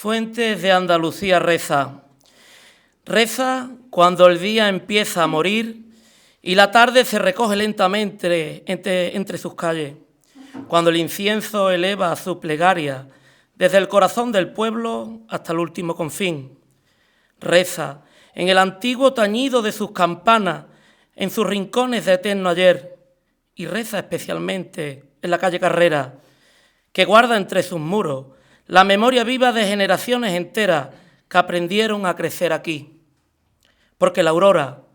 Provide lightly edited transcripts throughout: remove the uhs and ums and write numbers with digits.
Fuentes de Andalucía reza. Reza cuando el día empieza a morir y la tarde se recoge lentamente entre sus calles, cuando el incienso eleva su plegaria desde el corazón del pueblo hasta el último confín. Reza en el antiguo tañido de sus campanas, en sus rincones de eterno ayer, y reza especialmente en la calle Carrera, que guarda entre sus muros la memoria viva de generaciones enteras que aprendieron a crecer aquí. Porque la aurora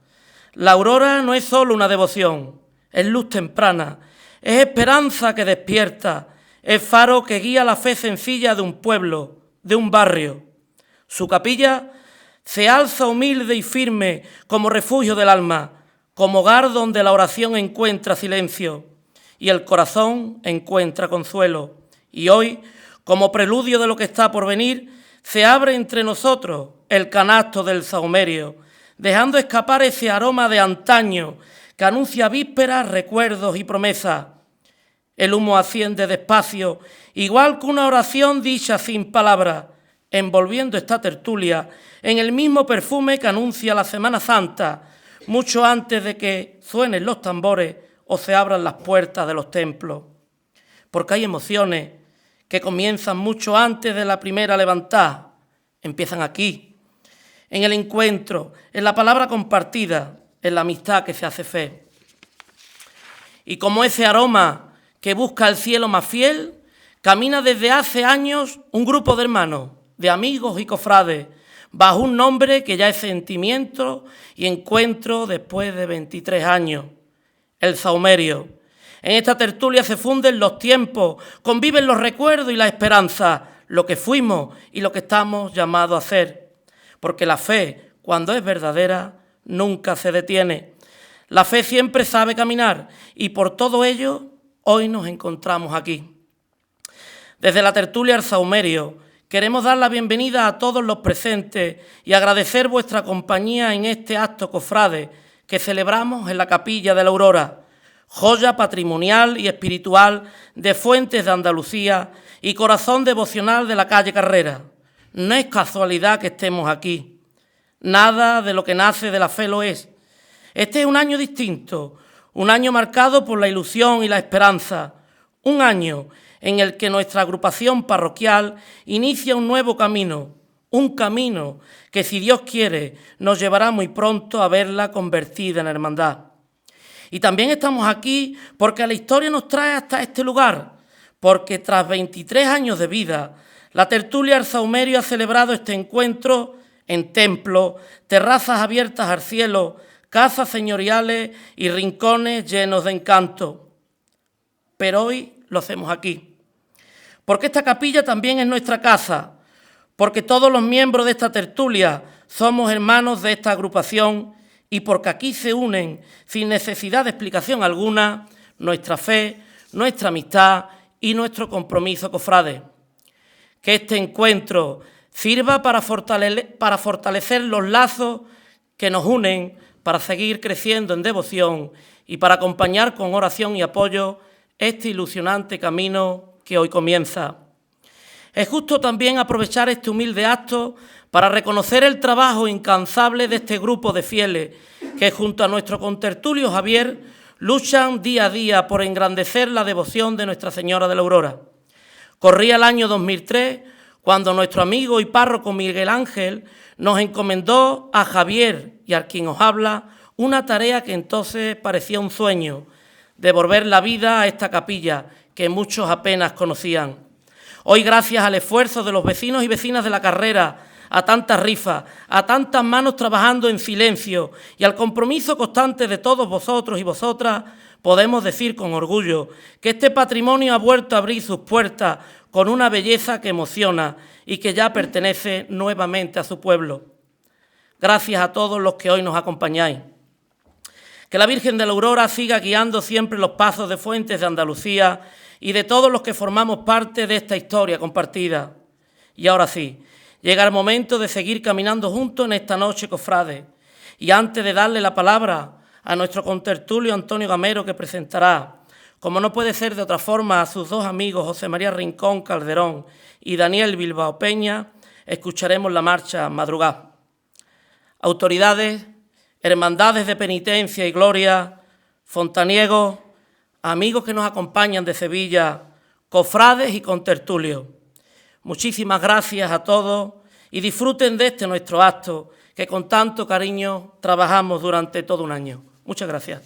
no es solo una devoción, es luz temprana, es esperanza que despierta, es faro que guía la fe sencilla de un pueblo, de un barrio. Su capilla se alza humilde y firme como refugio del alma, como hogar donde la oración encuentra silencio y el corazón encuentra consuelo. Y hoy, como preludio de lo que está por venir, se abre entre nosotros el canasto del sahumerio, dejando escapar ese aroma de antaño que anuncia vísperas, recuerdos y promesas. El humo asciende despacio, igual que una oración dicha sin palabras, envolviendo esta tertulia en el mismo perfume que anuncia la Semana Santa, mucho antes de que suenen los tambores o se abran las puertas de los templos. Porque hay emociones que comienzan mucho antes de la primera levantada, empiezan aquí, en el encuentro, en la palabra compartida, en la amistad que se hace fe. Y como ese aroma que busca el cielo más fiel, camina desde hace años un grupo de hermanos, de amigos y cofrades, bajo un nombre que ya es sentimiento y encuentro después de 23 años, el sahumerio. En esta tertulia se funden los tiempos, conviven los recuerdos y la esperanza, lo que fuimos y lo que estamos llamados a ser. Porque la fe, cuando es verdadera, nunca se detiene. La fe siempre sabe caminar y por todo ello hoy nos encontramos aquí. Desde la tertulia al sahumerio queremos dar la bienvenida a todos los presentes y agradecer vuestra compañía en este acto cofrade que celebramos en la Capilla de la Aurora, joya patrimonial y espiritual de Fuentes de Andalucía y corazón devocional de la calle Carrera. No es casualidad que estemos aquí. Nada de lo que nace de la fe lo es. Este es un año distinto, un año marcado por la ilusión y la esperanza, un año en el que nuestra agrupación parroquial inicia un nuevo camino, un camino que, si Dios quiere, nos llevará muy pronto a verla convertida en hermandad. Y también estamos aquí porque la historia nos trae hasta este lugar, porque tras 23 años de vida, la tertulia al sahumerio ha celebrado este encuentro en templos, terrazas abiertas al cielo, casas señoriales y rincones llenos de encanto. Pero hoy lo hacemos aquí, porque esta capilla también es nuestra casa, porque todos los miembros de esta tertulia somos hermanos de esta agrupación y porque aquí se unen, sin necesidad de explicación alguna, nuestra fe, nuestra amistad y nuestro compromiso cofrade. Que este encuentro sirva para fortalecer los lazos que nos unen, para seguir creciendo en devoción y para acompañar con oración y apoyo este ilusionante camino que hoy comienza. Es justo también aprovechar este humilde acto para reconocer el trabajo incansable de este grupo de fieles que, junto a nuestro contertulio Javier, luchan día a día por engrandecer la devoción de Nuestra Señora de la Aurora. Corría el año 2003 cuando nuestro amigo y párroco Miguel Ángel nos encomendó a Javier y a quien os habla una tarea que entonces parecía un sueño, devolver la vida a esta capilla que muchos apenas conocían. Hoy, gracias al esfuerzo de los vecinos y vecinas de la Carrera, a tantas rifas, a tantas manos trabajando en silencio y al compromiso constante de todos vosotros y vosotras, podemos decir con orgullo que este patrimonio ha vuelto a abrir sus puertas con una belleza que emociona y que ya pertenece nuevamente a su pueblo. Gracias a todos los que hoy nos acompañáis. Que la Virgen de la Aurora siga guiando siempre los pasos de Fuentes de Andalucía y de todos los que formamos parte de esta historia compartida. Y ahora sí, llega el momento de seguir caminando juntos en esta noche cofrade. Y antes de darle la palabra a nuestro contertulio Antonio Gamero, que presentará, como no puede ser de otra forma, a sus dos amigos José María Rincón Calderón y Daniel Bilbao Peña, escucharemos la marcha Madrugá. Autoridades, hermandades de penitencia y gloria, fontaniegos, amigos que nos acompañan de Sevilla, cofrades y contertulios. Muchísimas gracias a todos y disfruten de este nuestro acto que con tanto cariño trabajamos durante todo un año. Muchas gracias.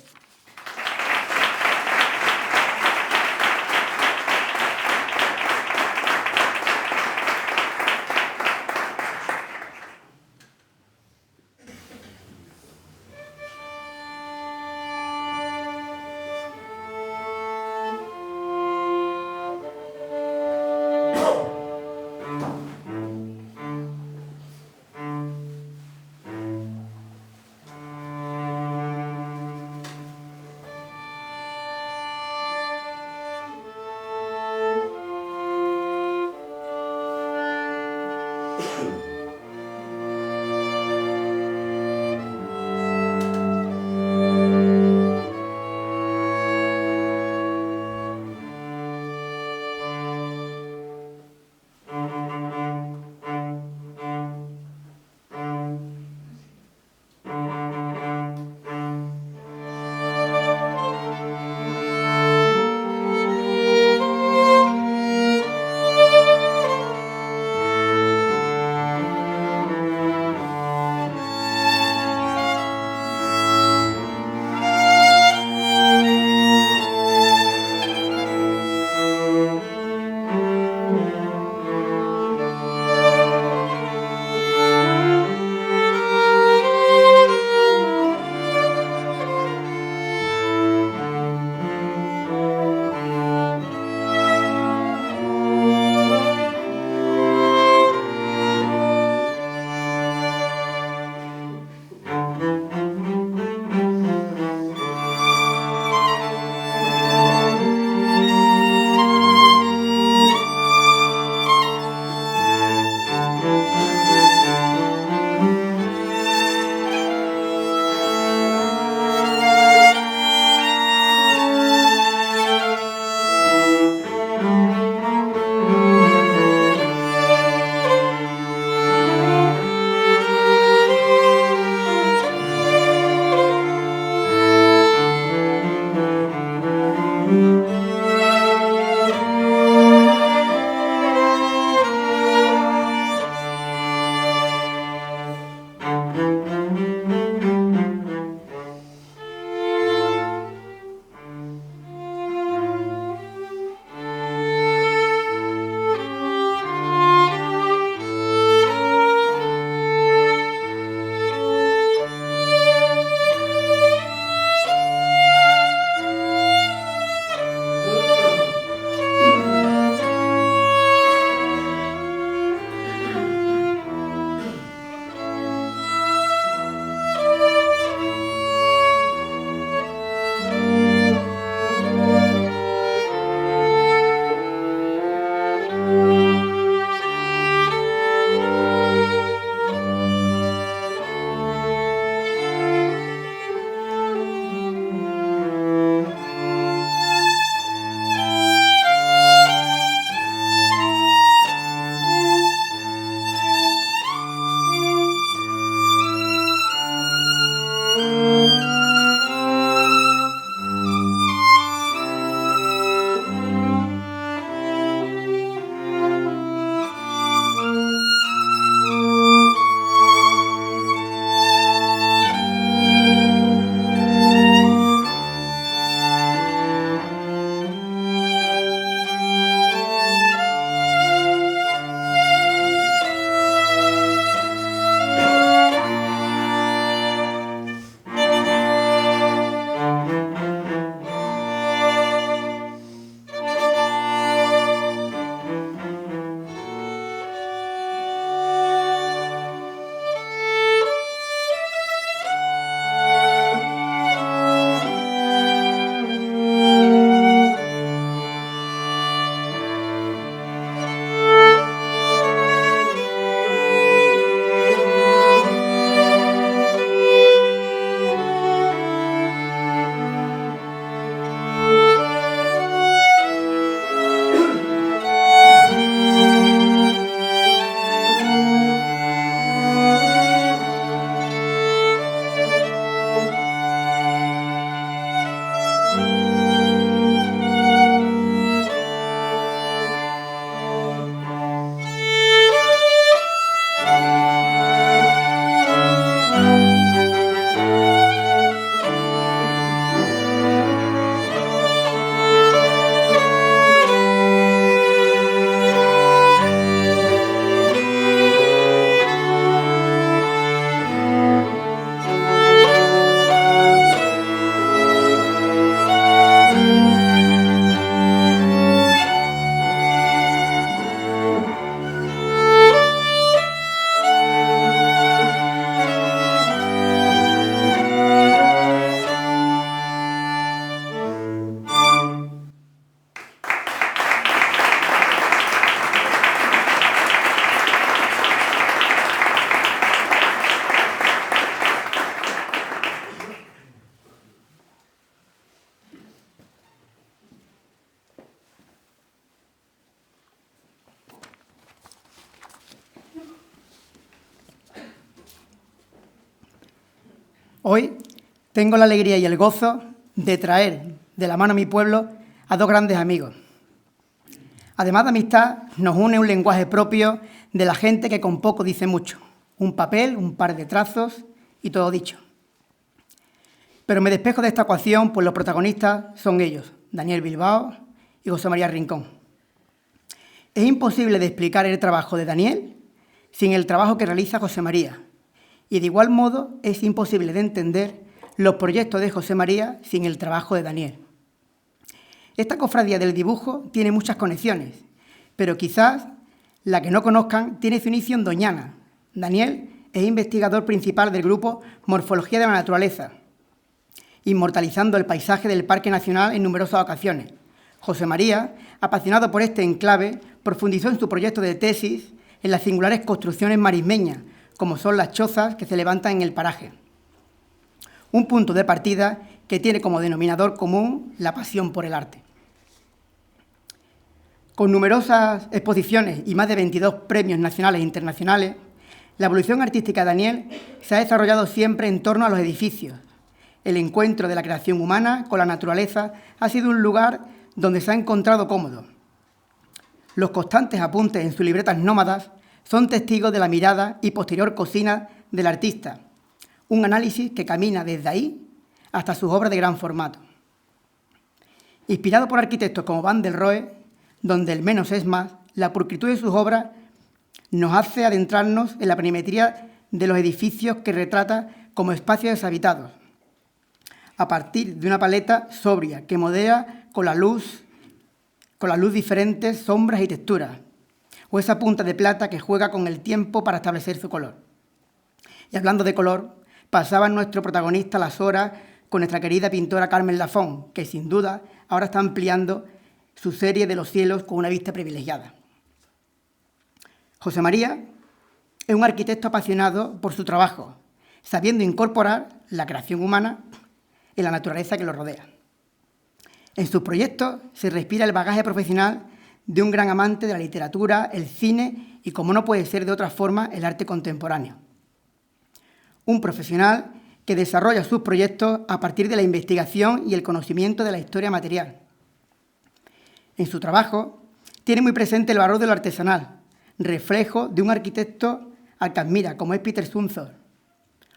Hoy tengo la alegría y el gozo de traer de la mano a mi pueblo a dos grandes amigos. Además de amistad, nos une un lenguaje propio de la gente que con poco dice mucho. Un papel, un par de trazos y todo dicho. Pero me despejo de esta ecuación, pues los protagonistas son ellos, Daniel Bilbao y José María Rincón. Es imposible de explicar el trabajo de Daniel sin el trabajo que realiza José María. Y de igual modo es imposible de entender los proyectos de José María sin el trabajo de Daniel. Esta cofradía del dibujo tiene muchas conexiones, pero quizás la que no conozcan tiene su inicio en Doñana. Daniel es investigador principal del grupo Morfología de la Naturaleza, inmortalizando el paisaje del Parque Nacional en numerosas ocasiones. José María, apasionado por este enclave, profundizó en su proyecto de tesis en las singulares construcciones marismeñas, como son las chozas que se levantan en el paraje. Un punto de partida que tiene como denominador común la pasión por el arte. Con numerosas exposiciones y más de 22 premios nacionales e internacionales, la evolución artística de Daniel se ha desarrollado siempre en torno a los edificios. El encuentro de la creación humana con la naturaleza ha sido un lugar donde se ha encontrado cómodo. Los constantes apuntes en sus libretas nómadas son testigos de la mirada y posterior cocina del artista, un análisis que camina desde ahí hasta sus obras de gran formato. Inspirado por arquitectos como Van der Rohe, donde el menos es más, la pulcritud de sus obras nos hace adentrarnos en la planimetría de los edificios que retrata como espacios deshabitados, a partir de una paleta sobria que modela con la luz diferentes sombras y texturas, o esa punta de plata que juega con el tiempo para establecer su color. Y hablando de color, pasaba nuestro protagonista las horas con nuestra querida pintora Carmen Lafón, que sin duda ahora está ampliando su serie de los cielos con una vista privilegiada. José María es un arquitecto apasionado por su trabajo, sabiendo incorporar la creación humana en la naturaleza que lo rodea. En sus proyectos se respira el bagaje profesional de un gran amante de la literatura, el cine y, como no puede ser de otra forma, el arte contemporáneo. Un profesional que desarrolla sus proyectos a partir de la investigación y el conocimiento de la historia material. En su trabajo tiene muy presente el valor de lo artesanal, reflejo de un arquitecto al que admira, como es Peter Zumthor.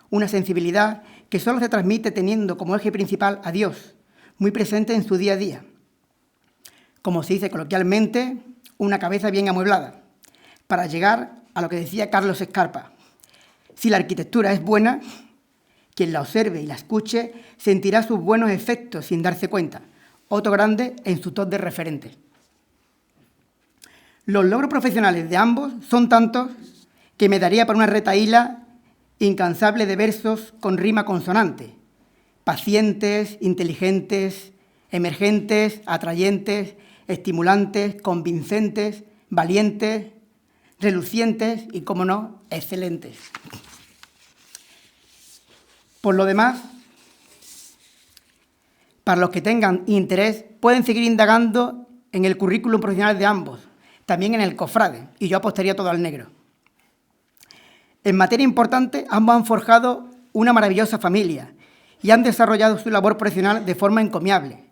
Una sensibilidad que solo se transmite teniendo como eje principal a Dios, muy presente en su día a día. Como se dice coloquialmente, una cabeza bien amueblada, para llegar a lo que decía Carlos Escarpa. Si la arquitectura es buena, quien la observe y la escuche sentirá sus buenos efectos sin darse cuenta. Otro grande en su top de referentes. Los logros profesionales de ambos son tantos que me daría para una retahíla incansable de versos con rima consonante. Pacientes, inteligentes, emergentes, atrayentes, estimulantes, convincentes, valientes, relucientes y, como no, excelentes. Por lo demás, para los que tengan interés, pueden seguir indagando en el currículum profesional de ambos, también en el cofrade, y yo apostaría todo al negro. En materia importante, ambos han forjado una maravillosa familia y han desarrollado su labor profesional de forma encomiable.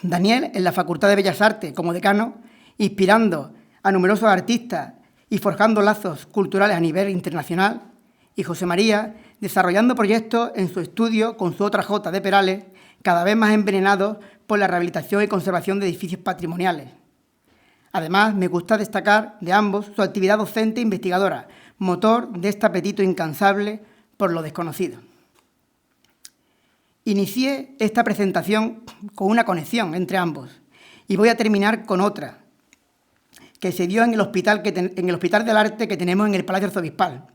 Daniel, en la Facultad de Bellas Artes, como decano, inspirando a numerosos artistas y forjando lazos culturales a nivel internacional, y José María, desarrollando proyectos en su estudio con su otra J de Perales, cada vez más envenenados por la rehabilitación y conservación de edificios patrimoniales. Además, me gusta destacar de ambos su actividad docente e investigadora, motor de este apetito incansable por lo desconocido. Inicié esta presentación con una conexión entre ambos y voy a terminar con otra que se dio en el Hospital del Arte que tenemos en el Palacio Arzobispal.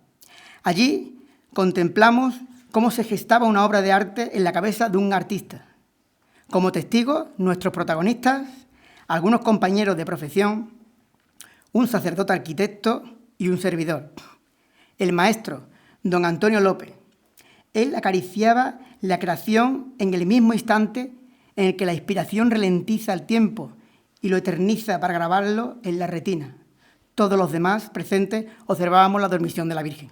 Allí contemplamos cómo se gestaba una obra de arte en la cabeza de un artista. Como testigos, nuestros protagonistas, algunos compañeros de profesión, un sacerdote arquitecto y un servidor. El maestro, don Antonio López. Él acariciaba la creación en el mismo instante en el que la inspiración ralentiza el tiempo y lo eterniza para grabarlo en la retina. Todos los demás presentes observábamos la dormición de la Virgen.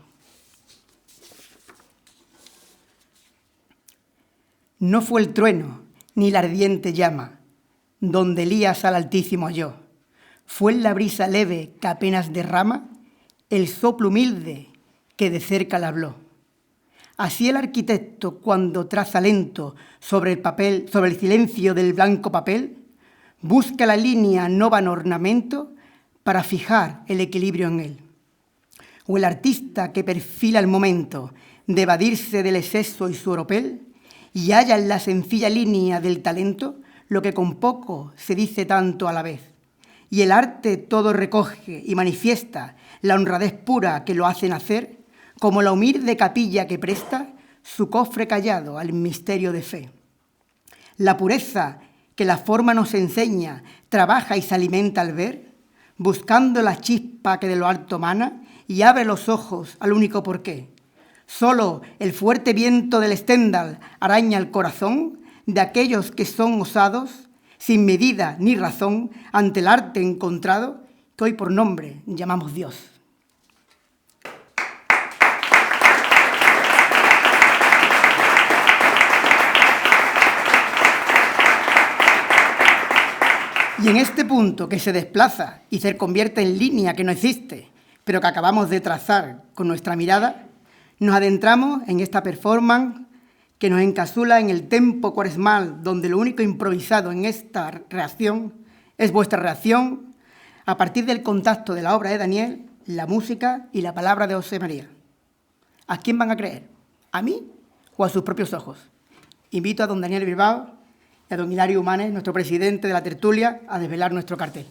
No fue el trueno ni la ardiente llama, donde Elías al Altísimo halló. Fue en la brisa leve que apenas derrama el soplo humilde que de cerca le habló. Así el arquitecto, cuando traza lento sobre el papel, sobre el silencio del blanco papel, busca la línea no van ornamento para fijar el equilibrio en él. O el artista que perfila el momento de evadirse del exceso y su oropel y halla en la sencilla línea del talento lo que con poco se dice tanto a la vez. Y el arte todo recoge y manifiesta la honradez pura que lo hace nacer, como la humilde capilla que presta su cofre callado al misterio de fe. La pureza que la forma nos enseña, trabaja y se alimenta al ver, buscando la chispa que de lo alto mana y abre los ojos al único porqué. Solo el fuerte viento del Stendhal araña el corazón de aquellos que son osados, sin medida ni razón, ante el arte encontrado, que hoy por nombre llamamos Dios. Y en este punto que se desplaza y se convierte en línea que no existe, pero que acabamos de trazar con nuestra mirada, nos adentramos en esta performance que nos encapsula en el tempo cuaresmal, donde lo único improvisado en esta reacción es vuestra reacción a partir del contacto de la obra de Daniel, la música y la palabra de José María. ¿A quién van a creer? ¿A mí o a sus propios ojos? Invito a don Daniel Bilbao y a don Hilario Humanes, nuestro presidente de la tertulia, a desvelar nuestro cartel.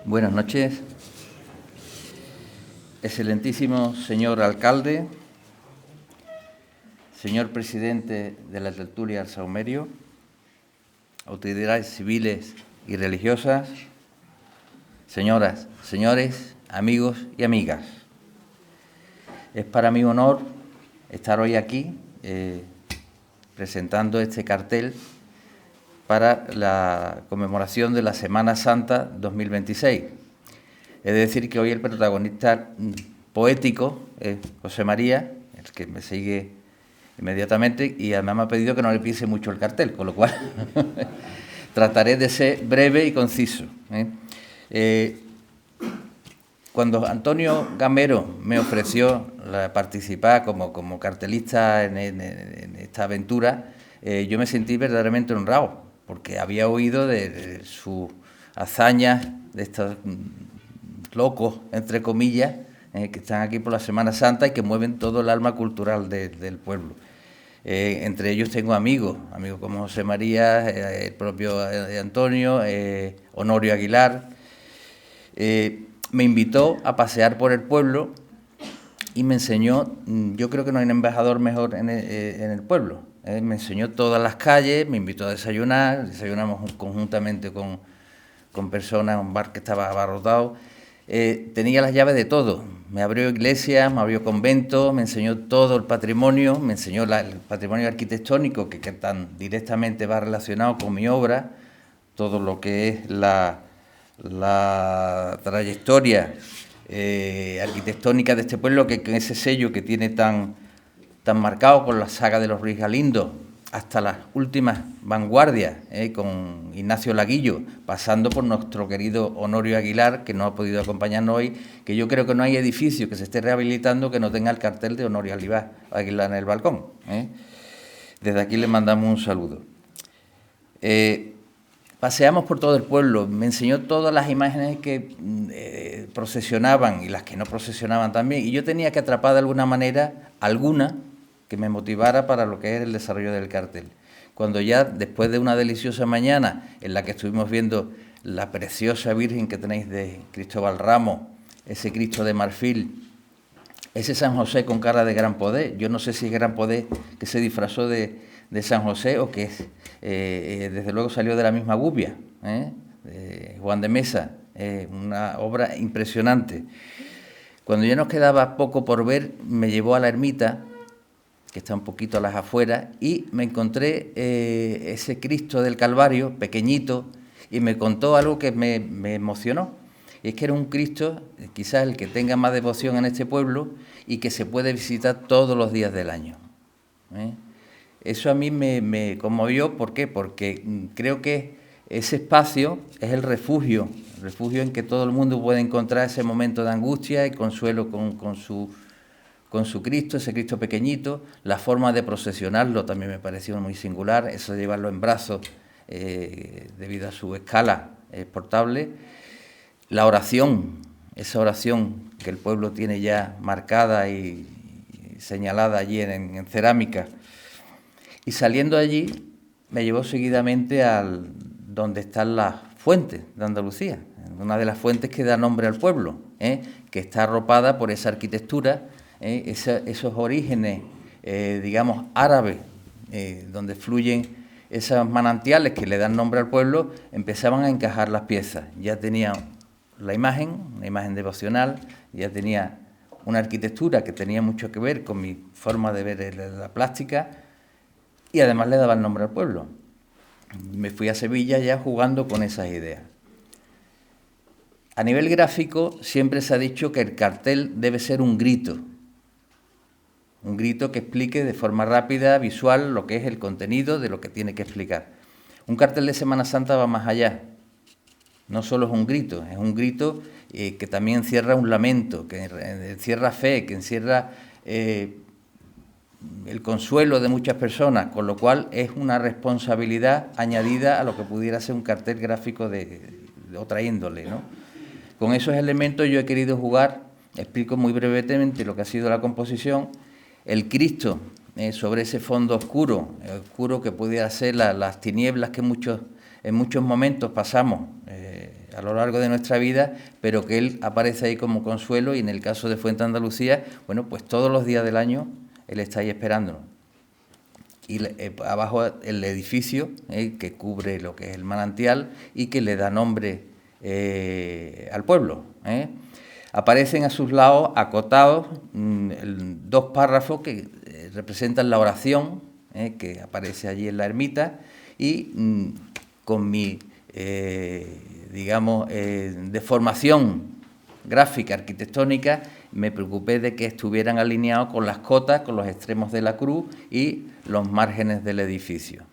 Buenas noches. Excelentísimo señor alcalde, señor presidente de la tertulia Saumerio, autoridades civiles y religiosas, señoras, señores, amigos y amigas. Es para mí un honor estar hoy aquí presentando este cartel para la conmemoración de la Semana Santa 2026. Es decir, que hoy el protagonista poético es José María, el que me sigue inmediatamente, y además me ha pedido que no le pise mucho el cartel, con lo cual trataré de ser breve y conciso. Cuando Antonio Gamero me ofreció participar como cartelista en esta aventura, yo me sentí verdaderamente honrado, porque había oído de sus hazañas, de estos locos, entre comillas, que están aquí por la Semana Santa y que mueven todo el alma cultural del pueblo. Entre ellos tengo amigos como José María, el propio Antonio, Honorio Aguilar. Me invitó a pasear por el pueblo y me enseñó, yo creo que no hay un embajador mejor en el pueblo. Me enseñó todas las calles, me invitó a desayunar, desayunamos conjuntamente con personas, un bar que estaba abarrotado. Tenía las llaves de todo, me abrió iglesias, me abrió conventos, me enseñó todo el patrimonio, me enseñó el patrimonio arquitectónico que tan directamente va relacionado con mi obra, todo lo que es la trayectoria arquitectónica de este pueblo, que con ese sello que tiene tan marcado con la saga de los Ruiz Galindo, hasta las últimas vanguardias, con Ignacio Laguillo, pasando por nuestro querido Honorio Aguilar, que no ha podido acompañarnos hoy, que yo creo que no hay edificio que se esté rehabilitando que no tenga el cartel de Honorio Aguilar en el balcón. Desde aquí le mandamos un saludo. Paseamos por todo el pueblo, me enseñó todas las imágenes que procesionaban y las que no procesionaban también, y yo tenía que atrapar de alguna manera alguna que me motivara para lo que es el desarrollo del cartel. Cuando ya, después de una deliciosa mañana en la que estuvimos viendo la preciosa Virgen que tenéis de Cristóbal Ramos, ese Cristo de marfil, ese San José con cara de gran poder, yo no sé si es gran poder que se disfrazó de San José o que es, desde luego salió de la misma gubia, de Juan de Mesa, una obra impresionante. Cuando ya nos quedaba poco por ver, me llevó a la ermita, que está un poquito a las afueras, y me encontré ese Cristo del Calvario, pequeñito, y me contó algo que me emocionó. Y es que era un Cristo, quizás el que tenga más devoción en este pueblo, y que se puede visitar todos los días del año. Eso a mí me conmovió, ¿por qué? Porque creo que ese espacio es el refugio en que todo el mundo puede encontrar ese momento de angustia y consuelo con su Cristo, ese Cristo pequeñito. La forma de procesionarlo también me pareció muy singular, eso de llevarlo en brazos debido a su escala portable. La oración, esa oración que el pueblo tiene ya marcada y señalada allí en cerámica. Y saliendo allí me llevó seguidamente al donde están las fuentes de Andalucía, una de las fuentes que da nombre al pueblo, que está arropada por esa arquitectura, esos orígenes, digamos, árabes, donde fluyen esos manantiales que le dan nombre al pueblo, empezaban a encajar las piezas. Ya tenía la imagen, una imagen devocional, ya tenía una arquitectura que tenía mucho que ver con mi forma de ver la plástica, y además le daba el nombre al pueblo. Me fui a Sevilla ya jugando con esas ideas. A nivel gráfico siempre se ha dicho que el cartel debe ser un grito que explique de forma rápida, visual, lo que es el contenido de lo que tiene que explicar. Un cartel de Semana Santa va más allá. No solo es un grito que también encierra un lamento, que encierra fe, que encierra el consuelo de muchas personas, con lo cual es una responsabilidad añadida a lo que pudiera ser un cartel gráfico de otra índole, ¿no? Con esos elementos yo he querido jugar, explico muy brevemente lo que ha sido la composición, el Cristo sobre ese fondo oscuro que pudiera ser las tinieblas que en muchos momentos pasamos a lo largo de nuestra vida, pero que Él aparece ahí como consuelo, y en el caso de Fuente Andalucía, bueno, pues todos los días del año Él está ahí esperándonos. Y abajo el edificio que cubre lo que es el manantial y que le da nombre al pueblo. Aparecen a sus lados, acotados, dos párrafos que representan la oración que aparece allí en la ermita, y con mi, digamos, deformación gráfica, arquitectónica, me preocupé de que estuvieran alineados con las cotas, con los extremos de la cruz y los márgenes del edificio.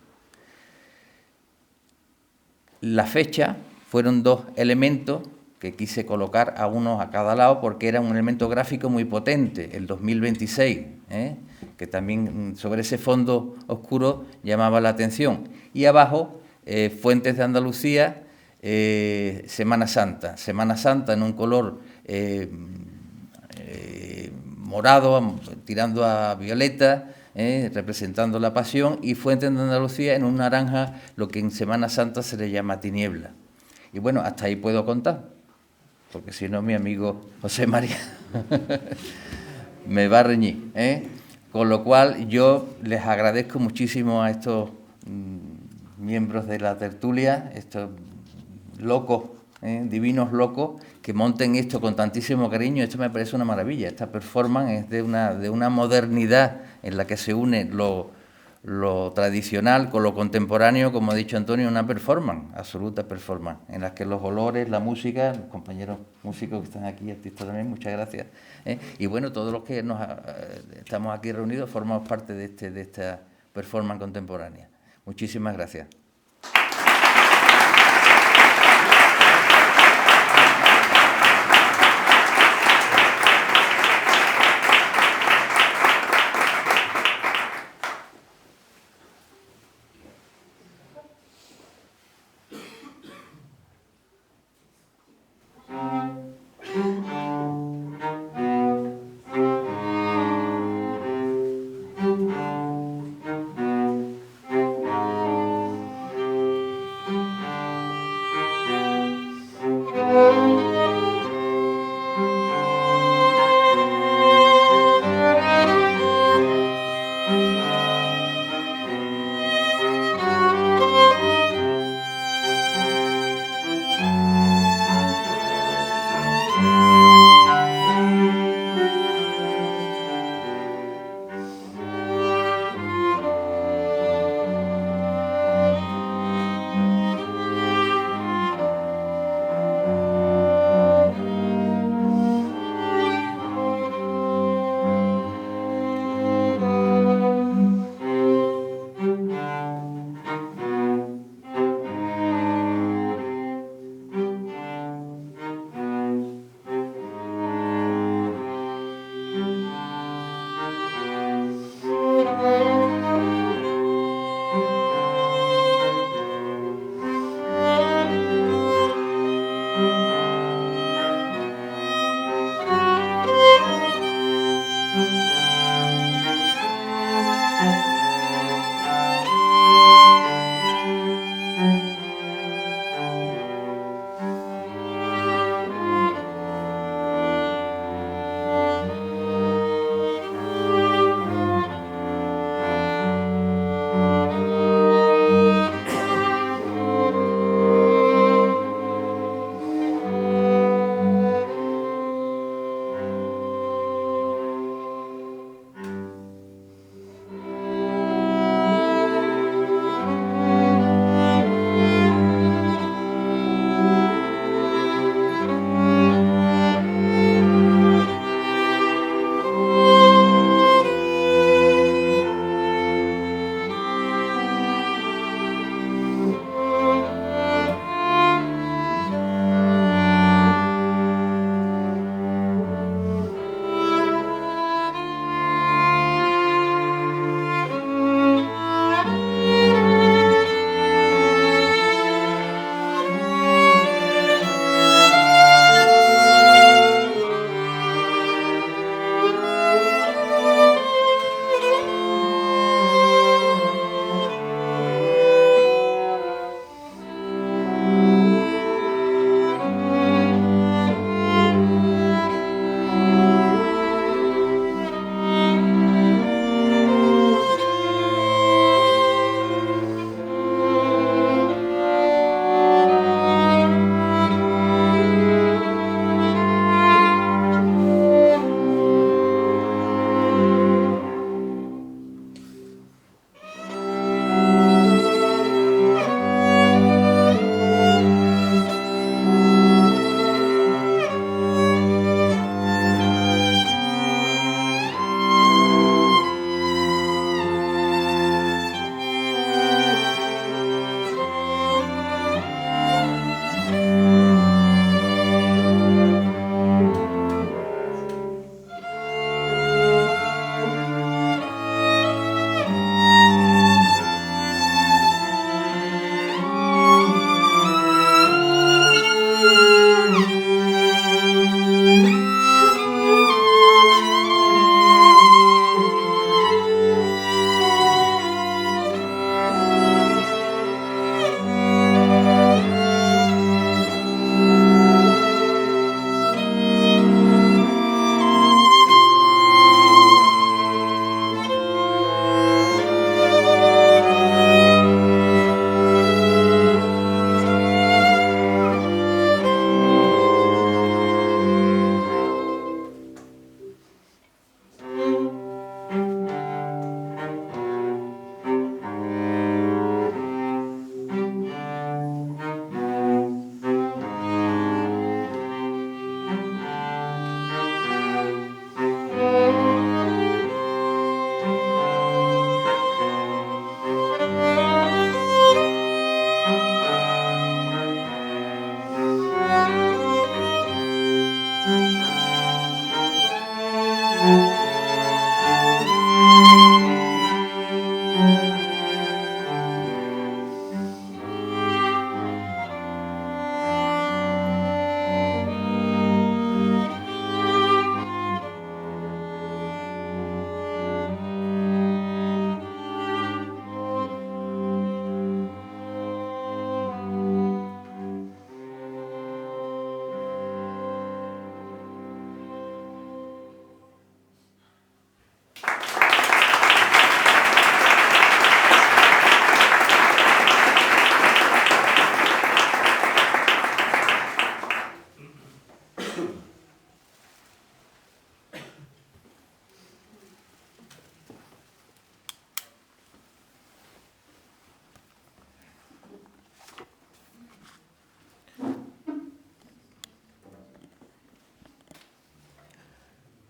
La fecha fueron dos elementos que quise colocar a uno a cada lado porque era un elemento gráfico muy potente, el 2026, que también sobre ese fondo oscuro llamaba la atención. Y abajo, Fuentes de Andalucía, Semana Santa en un color morado, tirando a violeta, representando la pasión, y Fuentes de Andalucía en un naranja, lo que en Semana Santa se le llama tiniebla. Y bueno, hasta ahí puedo contar, porque si no mi amigo José María me va a reñir, Con lo cual yo les agradezco muchísimo a estos miembros de la tertulia, estos locos, divinos locos, que monten esto con tantísimo cariño. Esto me parece una maravilla. Esta performance es de una modernidad en la que se une lo lo tradicional con lo contemporáneo, como ha dicho Antonio, una performance, absoluta performance, en la que los olores, la música, los compañeros músicos que están aquí, artistas también, muchas gracias. Y bueno, todos los que estamos aquí reunidos formamos parte de esta performance contemporánea. Muchísimas gracias.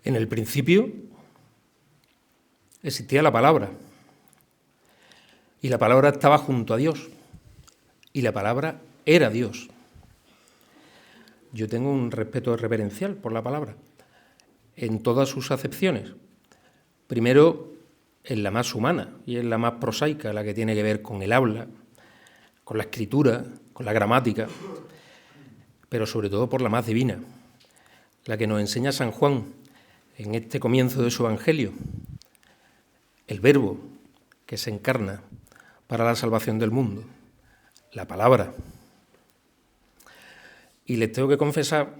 En el principio existía la palabra, y la palabra estaba junto a Dios, y la palabra era Dios. Yo tengo un respeto reverencial por la palabra, en todas sus acepciones. Primero, en la más humana y en la más prosaica, la que tiene que ver con el habla, con la escritura, con la gramática, pero sobre todo por la más divina, la que nos enseña San Juan en este comienzo de su Evangelio, el Verbo que se encarna para la salvación del mundo, la palabra. Y les tengo que confesar,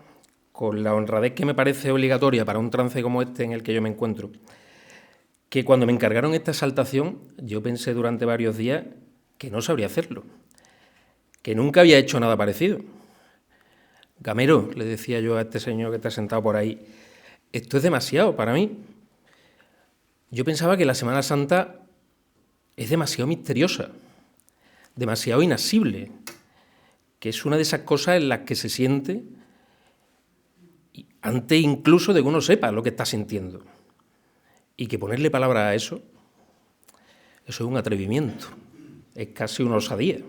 con la honradez que me parece obligatoria para un trance como este en el que yo me encuentro, que cuando me encargaron esta exaltación, yo pensé durante varios días que no sabría hacerlo, que nunca había hecho nada parecido. Gamero, le decía yo a este señor que está sentado por ahí, esto es demasiado para mí. Yo pensaba que la Semana Santa es demasiado misteriosa, demasiado inasible, que es una de esas cosas en las que se siente antes incluso de que uno sepa lo que está sintiendo. Y que ponerle palabra a eso es un atrevimiento, es casi una osadía.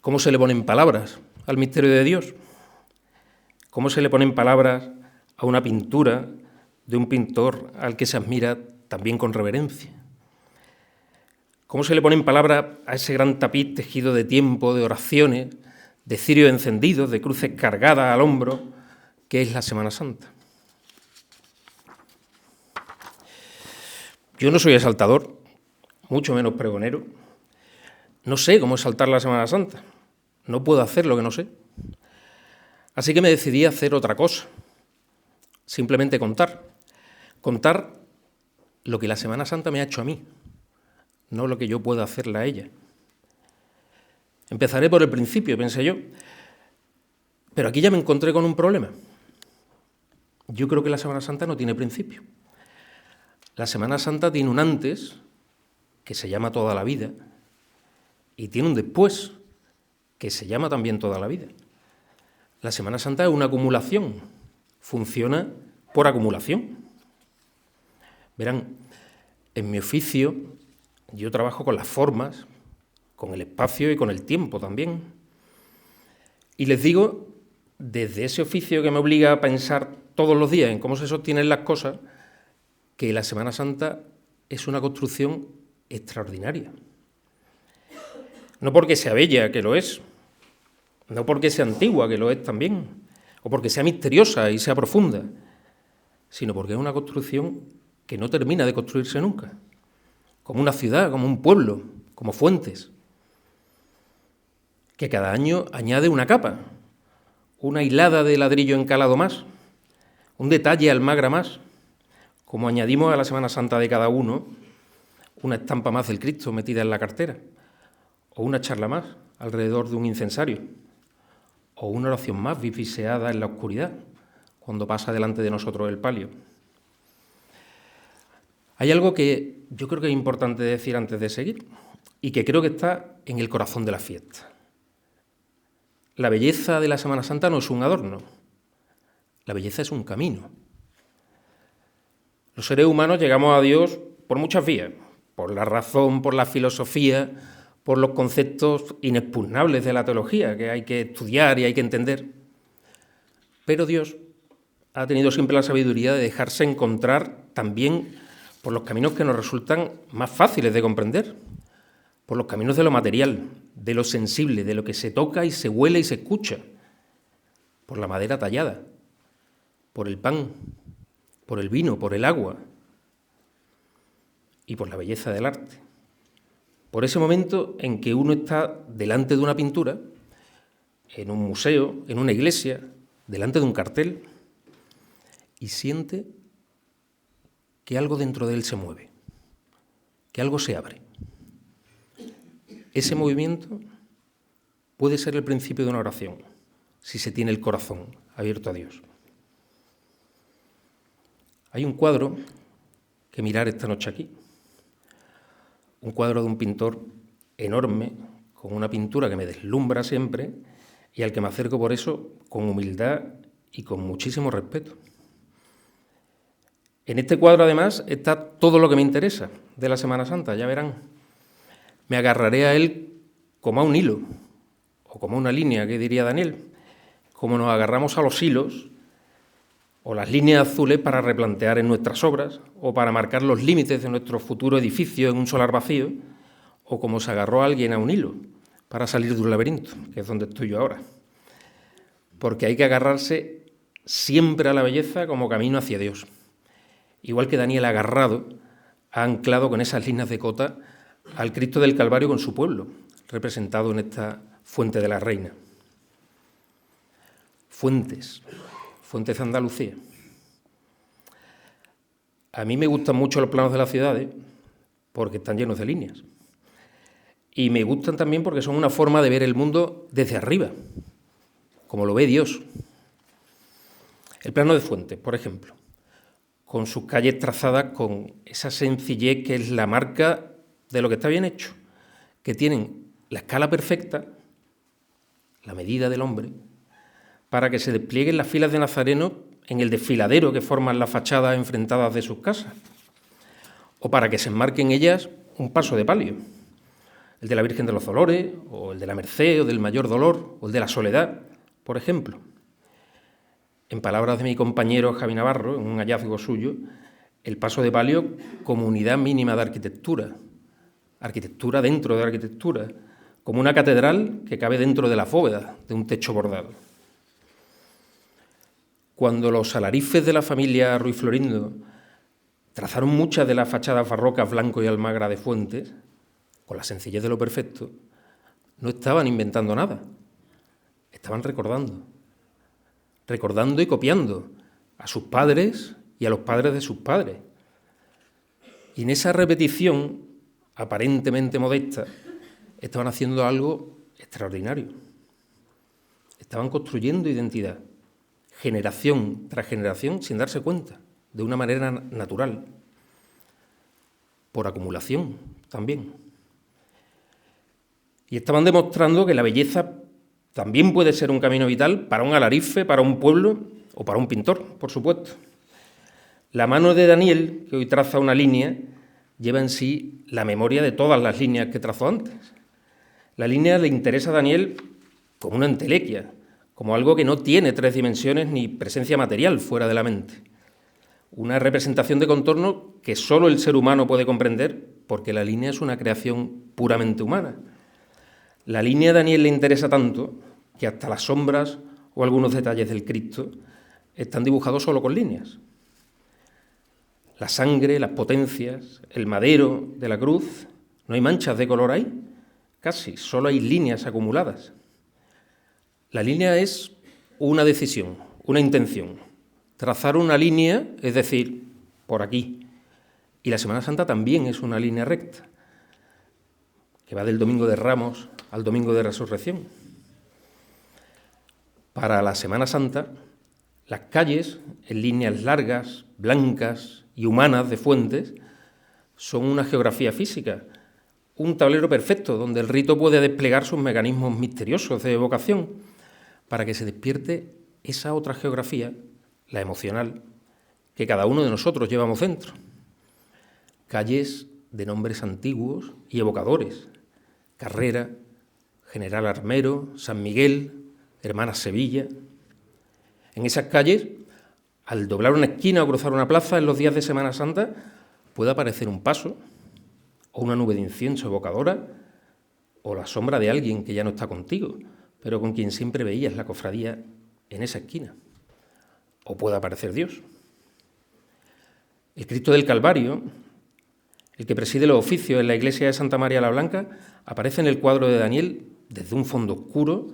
¿Cómo se le ponen palabras al misterio de Dios? ¿Cómo se le ponen palabras a una pintura de un pintor al que se admira también con reverencia? ¿Cómo se le ponen palabras a ese gran tapiz tejido de tiempo, de oraciones, de cirios encendidos, de cruces cargadas al hombro, que es la Semana Santa? Yo no soy exaltador, mucho menos pregonero. No sé cómo exaltar la Semana Santa. No puedo hacer lo que no sé. Así que me decidí a hacer otra cosa. Simplemente contar. Contar lo que la Semana Santa me ha hecho a mí, no lo que yo pueda hacerle a ella. Empezaré por el principio, pensé yo. Pero aquí ya me encontré con un problema. Yo creo que la Semana Santa no tiene principio. La Semana Santa tiene un antes, que se llama toda la vida, y tiene un después, que se llama también toda la vida. La Semana Santa es una acumulación, funciona por acumulación. Verán, en mi oficio yo trabajo con las formas, con el espacio y con el tiempo también. Y les digo, desde ese oficio que me obliga a pensar todos los días en cómo se sostienen las cosas, que la Semana Santa es una construcción extraordinaria. No porque sea bella, que lo es, no porque sea antigua, que lo es también, o porque sea misteriosa y sea profunda, sino porque es una construcción que no termina de construirse nunca, como una ciudad, como un pueblo, como Fuentes, que cada año añade una capa, una hilada de ladrillo encalado más, un detalle almagra más, como añadimos a la Semana Santa de cada uno una estampa más del Cristo metida en la cartera, o una charla más alrededor de un incensario, o una oración más viviseada en la oscuridad, cuando pasa delante de nosotros el palio. Hay algo que yo creo que es importante decir antes de seguir, y que creo que está en el corazón de la fiesta. La belleza de la Semana Santa no es un adorno, la belleza es un camino. Los seres humanos llegamos a Dios por muchas vías, por la razón, por la filosofía, por los conceptos inexpugnables de la teología que hay que estudiar y hay que entender. Pero Dios ha tenido siempre la sabiduría de dejarse encontrar también por los caminos que nos resultan más fáciles de comprender, por los caminos de lo material, de lo sensible, de lo que se toca y se huele y se escucha, por la madera tallada, por el pan, por el vino, por el agua y por la belleza del arte. Por ese momento en que uno está delante de una pintura, en un museo, en una iglesia, delante de un cartel, y siente que algo dentro de él se mueve, que algo se abre. Ese movimiento puede ser el principio de una oración, si se tiene el corazón abierto a Dios. Hay un cuadro que mirar esta noche aquí, un cuadro de un pintor enorme, con una pintura que me deslumbra siempre y al que me acerco por eso con humildad y con muchísimo respeto. En este cuadro, además, está todo lo que me interesa de la Semana Santa, ya verán. Me agarraré a él como a un hilo, o como a una línea, que diría Daniel, como nos agarramos a los hilos o las líneas azules para replantear en nuestras obras o para marcar los límites de nuestro futuro edificio en un solar vacío, o como se agarró a alguien a un hilo para salir de un laberinto, que es donde estoy yo ahora. Porque hay que agarrarse siempre a la belleza como camino hacia Dios. Igual que Daniel agarrado ha anclado con esas líneas de cota al Cristo del Calvario con su pueblo, representado en esta fuente de la Reina. Fuentes de Andalucía. A mí me gustan mucho los planos de las ciudades porque están llenos de líneas. Y me gustan también porque son una forma de ver el mundo desde arriba, como lo ve Dios. El plano de Fuentes, por ejemplo, con sus calles trazadas con esa sencillez que es la marca de lo que está bien hecho, que tienen la escala perfecta, la medida del hombre, para que se desplieguen las filas de nazarenos en el desfiladero que forman las fachadas enfrentadas de sus casas, o para que se enmarque en ellas un paso de palio, el de la Virgen de los Dolores, o el de la Merced, o del Mayor Dolor, o el de la Soledad, por ejemplo. En palabras de mi compañero Javi Navarro, en un hallazgo suyo, el paso de palio como unidad mínima de arquitectura, arquitectura dentro de arquitectura, como una catedral que cabe dentro de la bóveda de un techo bordado. Cuando los alarifes de la familia Ruiz Florindo trazaron muchas de las fachadas barrocas Blanco y Almagra de Fuentes, con la sencillez de lo perfecto, no estaban inventando nada, estaban recordando y copiando a sus padres y a los padres de sus padres. Y en esa repetición, aparentemente modesta, estaban haciendo algo extraordinario. Estaban construyendo identidad, generación tras generación, sin darse cuenta, de una manera natural, por acumulación también. Y estaban demostrando que la belleza también puede ser un camino vital para un alarife, para un pueblo o para un pintor, por supuesto. La mano de Daniel, que hoy traza una línea, lleva en sí la memoria de todas las líneas que trazó antes. La línea le interesa a Daniel como una entelequia, como algo que no tiene tres dimensiones ni presencia material fuera de la mente. Una representación de contorno que solo el ser humano puede comprender, porque la línea es una creación puramente humana. La línea a Daniel le interesa tanto que hasta las sombras o algunos detalles del Cristo están dibujados solo con líneas. La sangre, las potencias, el madero de la cruz, no hay manchas de color ahí, casi, solo hay líneas acumuladas. La línea es una decisión, una intención. Trazar una línea, es decir, por aquí. Y la Semana Santa también es una línea recta, que va del Domingo de Ramos al Domingo de Resurrección. Para la Semana Santa, las calles, en líneas largas, blancas y humanas de Fuentes, son una geografía física, un tablero perfecto donde el rito puede desplegar sus mecanismos misteriosos de evocación para que se despierte esa otra geografía, la emocional, que cada uno de nosotros llevamos dentro. Calles de nombres antiguos y evocadores: Carrera, General Armero, San Miguel, Hermanas Sevilla. En esas calles, al doblar una esquina o cruzar una plaza en los días de Semana Santa, puede aparecer un paso, o una nube de incienso evocadora, o la sombra de alguien que ya no está contigo, pero con quien siempre veías la cofradía en esa esquina. O puede aparecer Dios. El Cristo del Calvario, el que preside los oficios en la iglesia de Santa María la Blanca, aparece en el cuadro de Daniel desde un fondo oscuro,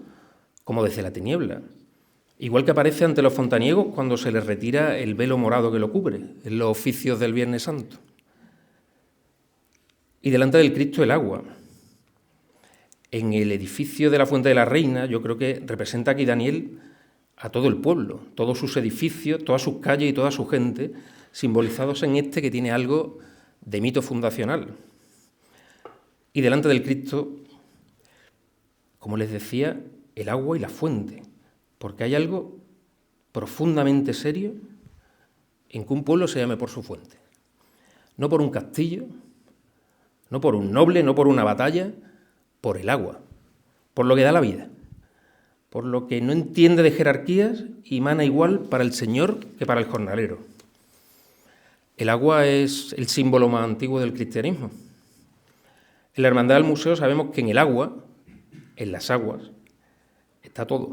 como desde la tiniebla, igual que aparece ante los fontaniegos cuando se les retira el velo morado que lo cubre en los oficios del Viernes Santo. Y delante del Cristo el agua. En el edificio de la Fuente de la Reina, yo creo que representa aquí Daniel a todo el pueblo, todos sus edificios, todas sus calles y toda su gente, simbolizados en este que tiene algo de mito fundacional. Y delante del Cristo, como les decía, el agua y la fuente, porque hay algo profundamente serio en que un pueblo se llame por su fuente. No por un castillo, no por un noble, no por una batalla, por el agua, por lo que da la vida, por lo que no entiende de jerarquías y mana igual para el señor que para el jornalero. El agua es el símbolo más antiguo del cristianismo. En la Hermandad del Museo sabemos que en el agua, en las aguas, está todo.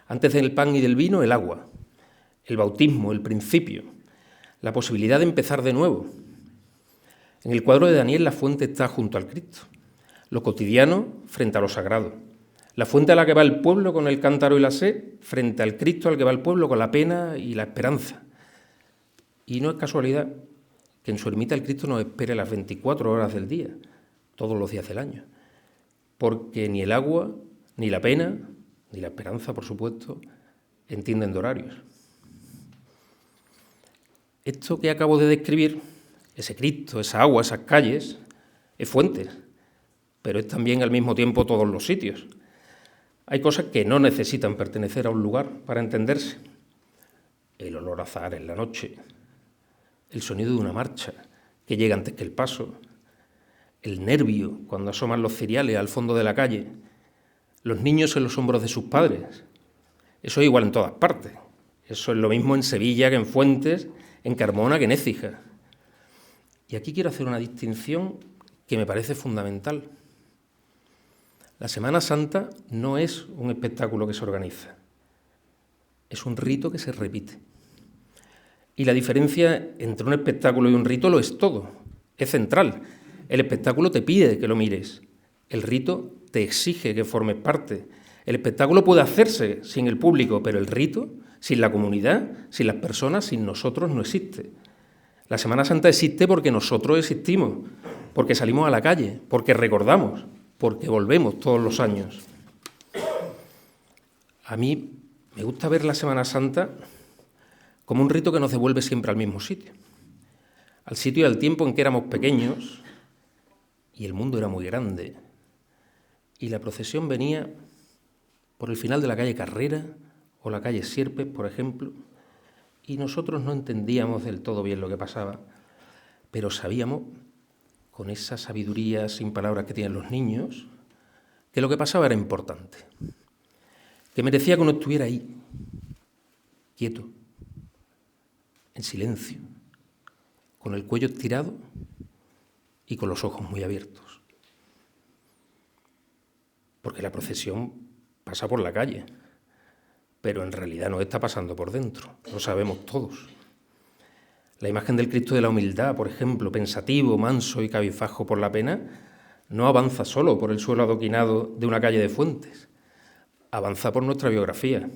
Antes del pan y del vino, el agua, el bautismo, el principio, la posibilidad de empezar de nuevo. En el cuadro de Daniel, la fuente está junto al Cristo, lo cotidiano frente a lo sagrado, la fuente a la que va el pueblo con el cántaro y la sed frente al Cristo al que va el pueblo con la pena y la esperanza. Y no es casualidad que en su ermita el Cristo nos espere las 24 horas del día, todos los días del año, porque ni el agua, ni la pena, ni la esperanza, por supuesto, entienden de horarios. Esto que acabo de describir, ese Cristo, esa agua, esas calles, es fuente, pero es también al mismo tiempo todos los sitios. Hay cosas que no necesitan pertenecer a un lugar para entenderse. El olor a azahar en la noche, el sonido de una marcha que llega antes que el paso, el nervio cuando asoman los ciriales al fondo de la calle, los niños en los hombros de sus padres. Eso es igual en todas partes. Eso es lo mismo en Sevilla que en Fuentes, en Carmona que en Écija. Y aquí quiero hacer una distinción que me parece fundamental. La Semana Santa no es un espectáculo que se organiza, es un rito que se repite. Y la diferencia entre un espectáculo y un rito lo es todo, es central. El espectáculo te pide que lo mires, el rito te exige que formes parte. El espectáculo puede hacerse sin el público, pero el rito, sin la comunidad, sin las personas, sin nosotros no existe. La Semana Santa existe porque nosotros existimos, porque salimos a la calle, porque recordamos, porque volvemos todos los años. A mí me gusta ver la Semana Santa como un rito que nos devuelve siempre al mismo sitio, al sitio y al tiempo en que éramos pequeños y el mundo era muy grande, y la procesión venía por el final de la calle Carrera o la calle Sierpes, por ejemplo, y nosotros no entendíamos del todo bien lo que pasaba, pero sabíamos, con esa sabiduría sin palabras que tienen los niños, que lo que pasaba era importante, que merecía que uno estuviera ahí, quieto, en silencio, con el cuello estirado y con los ojos muy abiertos. Porque la procesión pasa por la calle, pero en realidad no está pasando por dentro, lo sabemos todos. La imagen del Cristo de la humildad, por ejemplo, pensativo, manso y cabizbajo por la pena, no avanza solo por el suelo adoquinado de una calle de Fuentes, avanza por nuestra biografía.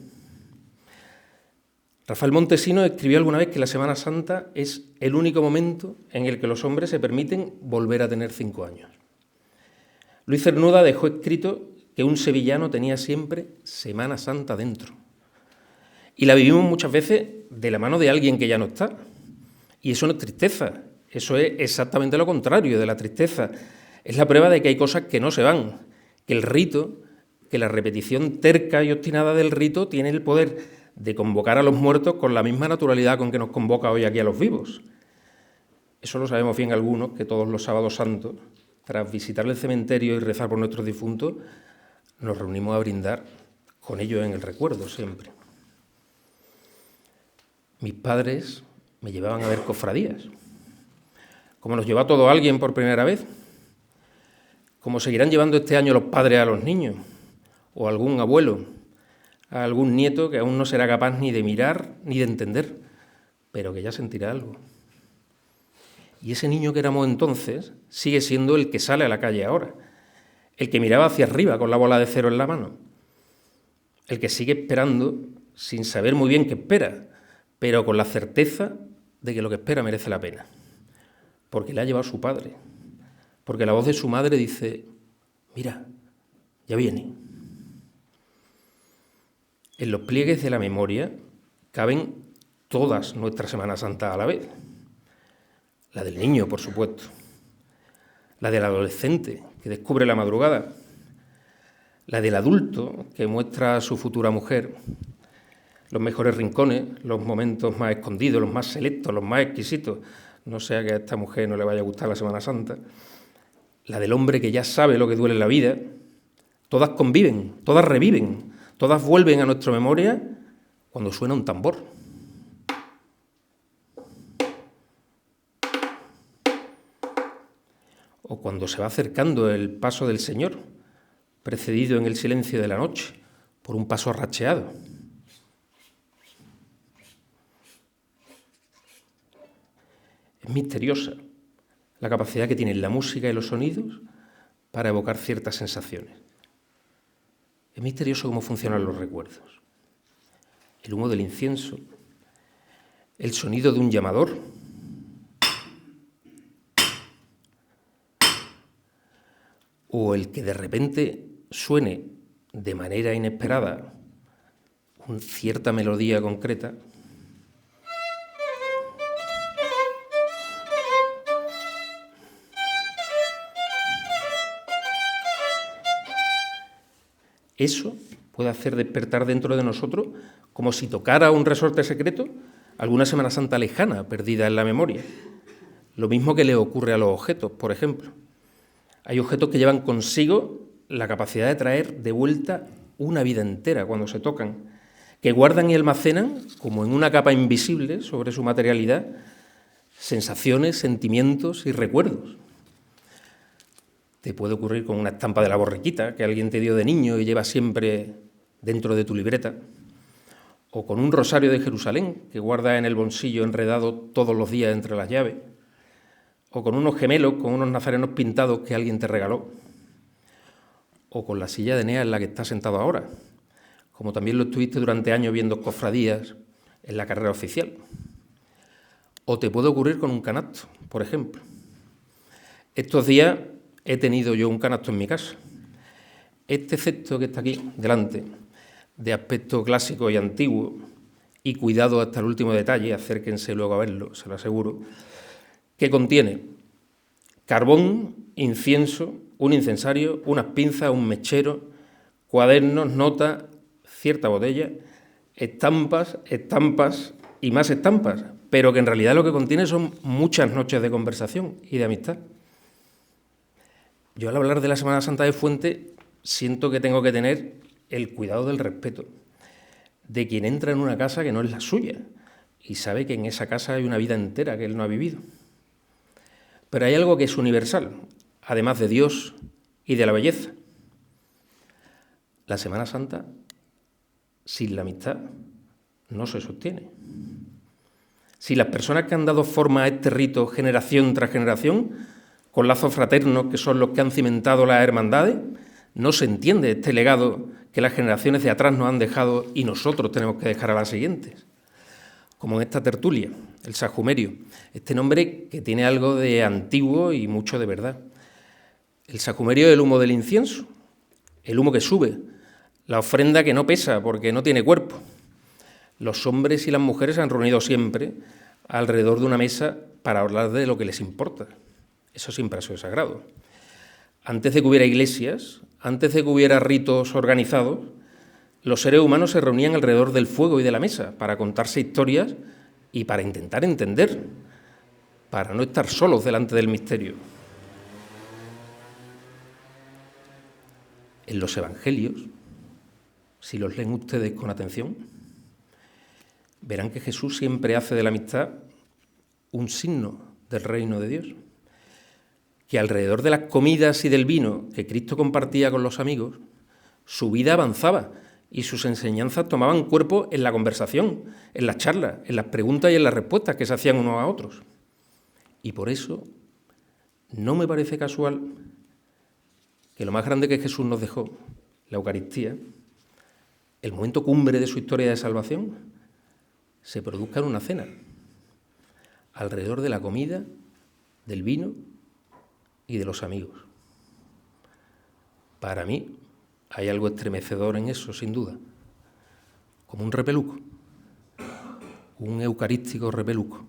Rafael Montesinos escribió alguna vez que la Semana Santa es el único momento en el que los hombres se permiten volver a tener 5 años. Luis Cernuda dejó escrito que un sevillano tenía siempre Semana Santa dentro. Y la vivimos muchas veces de la mano de alguien que ya no está. Y eso no es tristeza, eso es exactamente lo contrario de la tristeza. Es la prueba de que hay cosas que no se van, que el rito, que la repetición terca y obstinada del rito tiene el poder de convocar a los muertos con la misma naturalidad con que nos convoca hoy aquí a los vivos. Eso lo sabemos bien algunos, que todos los sábados santos, tras visitar el cementerio y rezar por nuestros difuntos, nos reunimos a brindar con ellos en el recuerdo siempre. Mis padres me llevaban a ver cofradías, como nos lleva todo alguien por primera vez, como seguirán llevando este año los padres a los niños, o algún abuelo, a algún nieto que aún no será capaz ni de mirar ni de entender, pero que ya sentirá algo. Y ese niño que éramos entonces sigue siendo el que sale a la calle ahora, el que miraba hacia arriba con la bola de cero en la mano, el que sigue esperando sin saber muy bien qué espera, pero con la certeza de que lo que espera merece la pena, porque le ha llevado su padre, porque la voz de su madre dice: mira, ya viene. En los pliegues de la memoria caben todas nuestras Semanas Santas a la vez. La del niño, por supuesto, la del adolescente que descubre la madrugada, la del adulto que muestra a su futura mujer, los mejores rincones, los momentos más escondidos, los más selectos, los más exquisitos. No sea que a esta mujer no le vaya a gustar la Semana Santa. La del hombre que ya sabe lo que duele en la vida. Todas conviven, todas reviven, todas vuelven a nuestra memoria cuando suena un tambor. O cuando se va acercando el paso del Señor, precedido en el silencio de la noche por un paso racheado. Es misteriosa la capacidad que tienen la música y los sonidos para evocar ciertas sensaciones. Es misterioso cómo funcionan los recuerdos. El humo del incienso, el sonido de un llamador, o el que de repente suene de manera inesperada una cierta melodía concreta. Eso puede hacer despertar dentro de nosotros, como si tocara un resorte secreto, alguna Semana Santa lejana, perdida en la memoria. Lo mismo que le ocurre a los objetos, por ejemplo. Hay objetos que llevan consigo la capacidad de traer de vuelta una vida entera cuando se tocan, que guardan y almacenan, como en una capa invisible sobre su materialidad, sensaciones, sentimientos y recuerdos. Te puede ocurrir con una estampa de la borriquita que alguien te dio de niño y lleva siempre dentro de tu libreta, o con un rosario de Jerusalén que guarda en el bolsillo enredado todos los días entre las llaves, o con unos gemelos, con unos nazarenos pintados que alguien te regaló, o con la silla de Eneas en la que estás sentado ahora, como también lo estuviste durante años viendo cofradías en la carrera oficial. O te puede ocurrir con un canasto, por ejemplo. Estos días he tenido yo un canasto en mi casa. Este cesto que está aquí delante, de aspecto clásico y antiguo, y cuidado hasta el último detalle, acérquense luego a verlo, se lo aseguro, que contiene carbón, incienso, un incensario, unas pinzas, un mechero, cuadernos, notas, cierta botella, estampas y más estampas, pero que en realidad lo que contiene son muchas noches de conversación y de amistad. Yo al hablar de la Semana Santa de Fuente siento que tengo que tener el cuidado del respeto de quien entra en una casa que no es la suya y sabe que en esa casa hay una vida entera que él no ha vivido. Pero hay algo que es universal, además de Dios y de la belleza. La Semana Santa, sin la amistad, no se sostiene. Si las personas que han dado forma a este rito generación tras generación, con lazos fraternos que son los que han cimentado las hermandades, no se entiende este legado que las generaciones de atrás nos han dejado y nosotros tenemos que dejar a las siguientes. Como en esta tertulia, el sajumerio, este nombre que tiene algo de antiguo y mucho de verdad. El sajumerio es el humo del incienso, el humo que sube, la ofrenda que no pesa porque no tiene cuerpo. Los hombres y las mujeres se han reunido siempre alrededor de una mesa para hablar de lo que les importa. Eso siempre ha sido sagrado. Antes de que hubiera iglesias, antes de que hubiera ritos organizados, los seres humanos se reunían alrededor del fuego y de la mesa para contarse historias y para intentar entender, para no estar solos delante del misterio. En los evangelios, si los leen ustedes con atención, verán que Jesús siempre hace de la amistad un signo del reino de Dios. Que alrededor de las comidas y del vino que Cristo compartía con los amigos, su vida avanzaba y sus enseñanzas tomaban cuerpo en la conversación, en las charlas, en las preguntas y en las respuestas que se hacían unos a otros. Y por eso no me parece casual que lo más grande que Jesús nos dejó, la Eucaristía, el momento cumbre de su historia de salvación, se produzca en una cena, alrededor de la comida, del vino y de los amigos. Para mí hay algo estremecedor en eso, sin duda, como un repeluco, un eucarístico repeluco.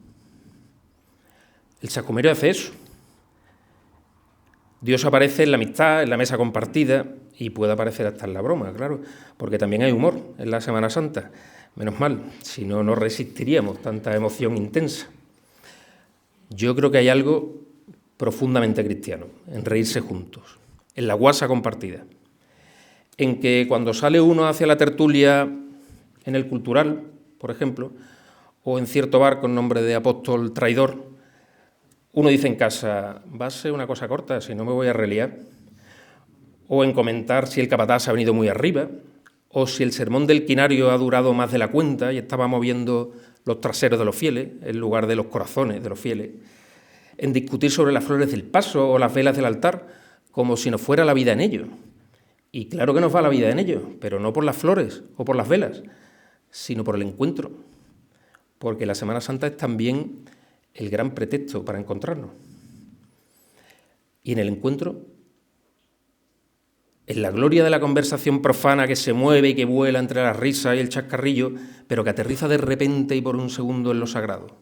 El sajumerio hace eso. Dios aparece en la amistad, en la mesa compartida y puede aparecer hasta en la broma, claro, porque también hay humor en la Semana Santa, Menos mal, si no, no resistiríamos tanta emoción intensa. Yo creo que hay algo profundamente cristiano en reírse juntos, en la guasa compartida, en que cuando sale uno hacia la tertulia en el Cultural, por ejemplo, o en cierto bar con nombre de apóstol traidor, uno dice en casa, va a ser una cosa corta, si no me voy a reliar, o en comentar si el capataz ha venido muy arriba, o si el sermón del quinario ha durado más de la cuenta y estaba moviendo los traseros de los fieles en lugar de los corazones de los fieles, en discutir sobre las flores del paso o las velas del altar, como si nos fuera la vida en ello. Y claro que nos va la vida en ello, pero no por las flores o por las velas, sino por el encuentro, porque la Semana Santa es también el gran pretexto para encontrarnos. Y en el encuentro, en la gloria de la conversación profana que se mueve y que vuela entre la risa y el chascarrillo, pero que aterriza de repente y por un segundo en lo sagrado,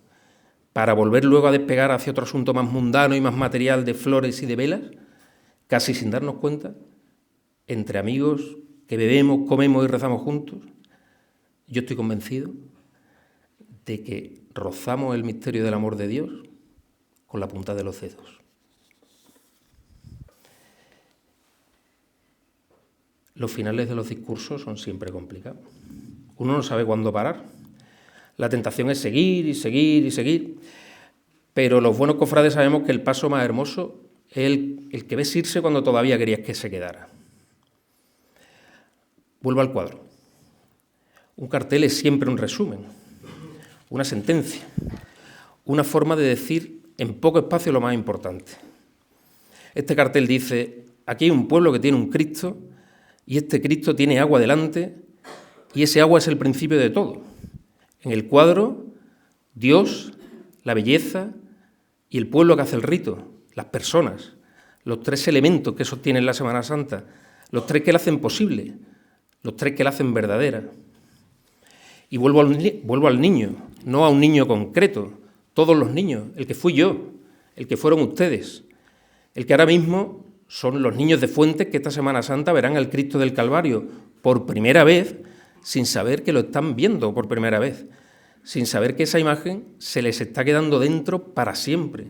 para volver luego a despegar hacia otro asunto más mundano y más material de flores y de velas, casi sin darnos cuenta, entre amigos que bebemos, comemos y rezamos juntos, yo estoy convencido de que rozamos el misterio del amor de Dios con la punta de los dedos. Los finales de los discursos son siempre complicados. Uno no sabe cuándo parar. La tentación es seguir y seguir y seguir, pero los buenos cofrades sabemos que el paso más hermoso es el que ves irse cuando todavía querías que se quedara. Vuelvo al cuadro. Un cartel es siempre un resumen, una sentencia, una forma de decir en poco espacio lo más importante. Este cartel dice, aquí hay un pueblo que tiene un Cristo y este Cristo tiene agua delante y ese agua es el principio de todo. En el cuadro, Dios, la belleza y el pueblo que hace el rito, las personas, los tres elementos que sostienen la Semana Santa, los tres que la hacen posible, los tres que la hacen verdadera. Y vuelvo al niño, no a un niño concreto, todos los niños, el que fui yo, el que fueron ustedes, el que ahora mismo son los niños de Fuentes que esta Semana Santa verán al Cristo del Calvario por primera vez, sin saber que lo están viendo por primera vez, sin saber que esa imagen se les está quedando dentro para siempre,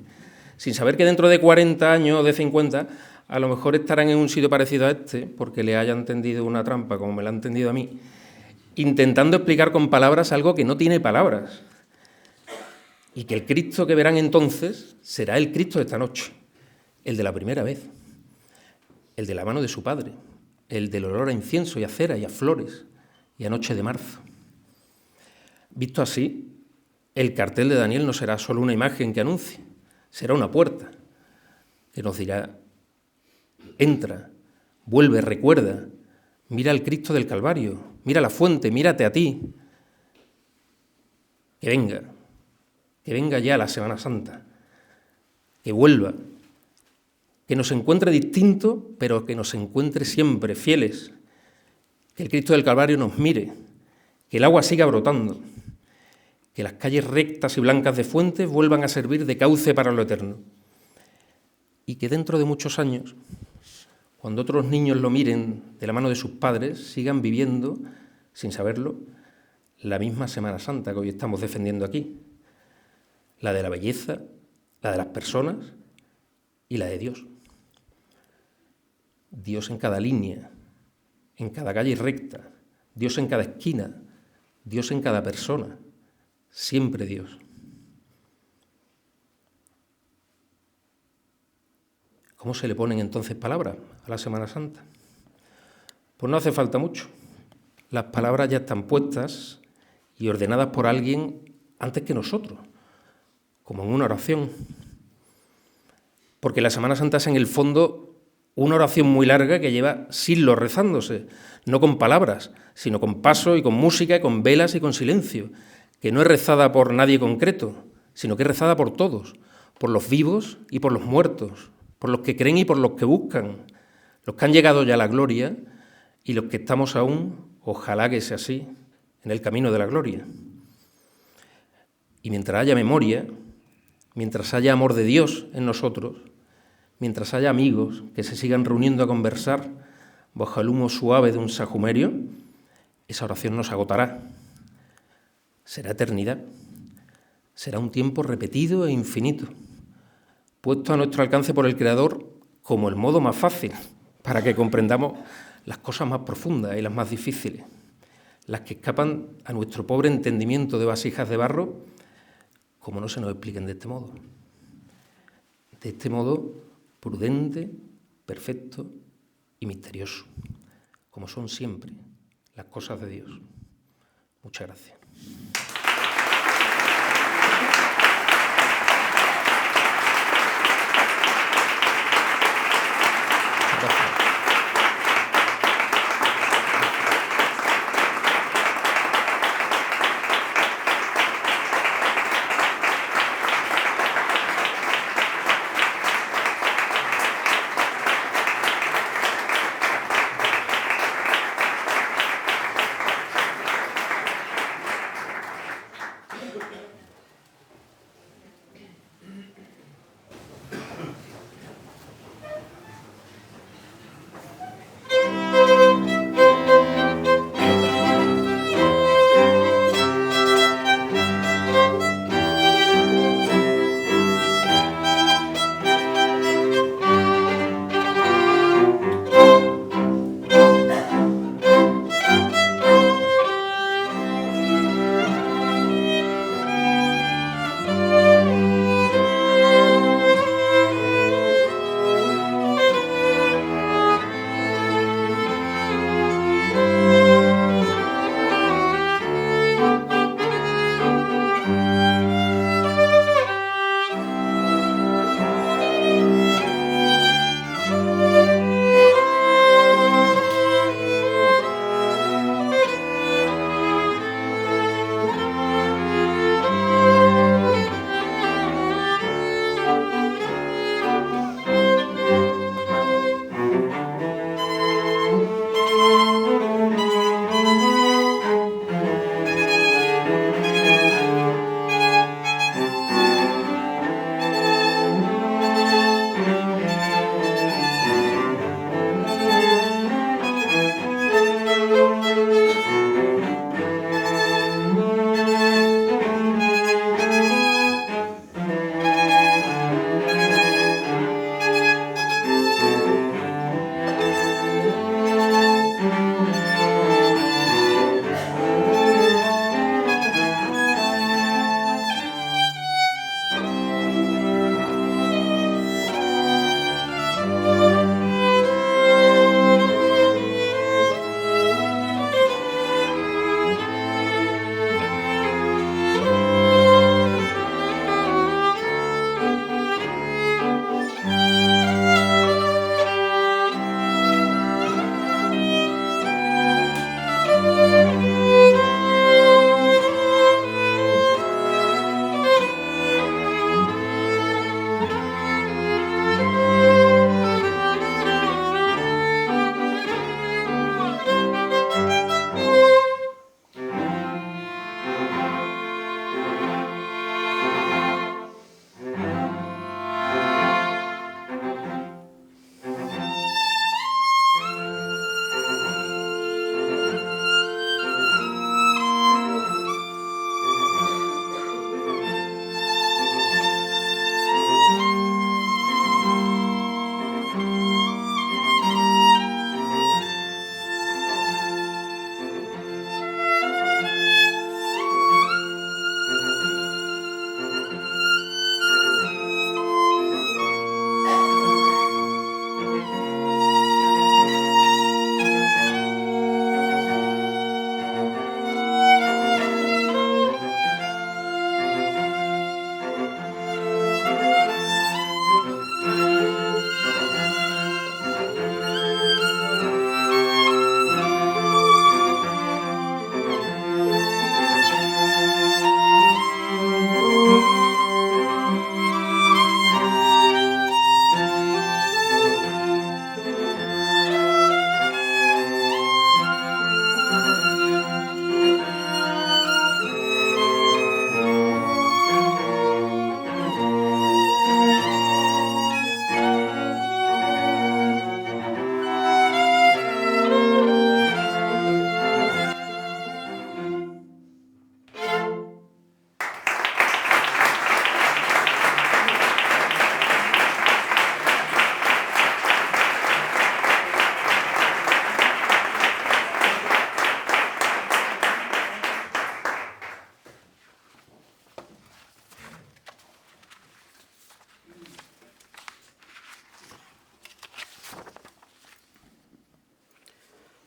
sin saber que dentro de 40 años o de 50 a lo mejor estarán en un sitio parecido a este, porque le hayan tendido una trampa como me la han tendido a mí, intentando explicar con palabras algo que no tiene palabras, y que el Cristo que verán entonces será el Cristo de esta noche, el de la primera vez, el de la mano de su Padre, el del olor a incienso y a cera y a flores y a noche de marzo. Visto así, el cartel de Daniel no será solo una imagen que anuncie, será una puerta que nos dirá, entra, vuelve, recuerda, mira al Cristo del Calvario, mira la fuente, mírate a ti. Que venga ya la Semana Santa, que vuelva, que nos encuentre distinto, pero que nos encuentre siempre fieles, que el Cristo del Calvario nos mire, que el agua siga brotando, que las calles rectas y blancas de Fuentes vuelvan a servir de cauce para lo eterno, y que dentro de muchos años, cuando otros niños lo miren de la mano de sus padres, sigan viviendo, sin saberlo, la misma Semana Santa que hoy estamos defendiendo aquí, la de la belleza, la de las personas y la de Dios. Dios en cada línea, en cada calle recta, Dios en cada esquina, Dios en cada persona, siempre Dios. ¿Cómo se le ponen entonces palabras a la Semana Santa? Pues no hace falta mucho. Las palabras ya están puestas y ordenadas por alguien antes que nosotros, como en una oración. Porque la Semana Santa es en el fondo una oración muy larga que lleva siglos rezándose, no con palabras, sino con paso y con música y con velas y con silencio, que no es rezada por nadie concreto, sino que es rezada por todos, por los vivos y por los muertos, por los que creen y por los que buscan, los que han llegado ya a la gloria y los que estamos aún, ojalá que sea así, en el camino de la gloria. Y mientras haya memoria, mientras haya amor de Dios en nosotros, mientras haya amigos que se sigan reuniendo a conversar bajo el humo suave de un sajumerio, esa oración no se agotará, será eternidad, será un tiempo repetido e infinito, puesto a nuestro alcance por el Creador como el modo más fácil para que comprendamos las cosas más profundas y las más difíciles, las que escapan a nuestro pobre entendimiento de vasijas de barro, como no se nos expliquen de este modo prudente, perfecto y misterioso, como son siempre las cosas de Dios. Muchas gracias.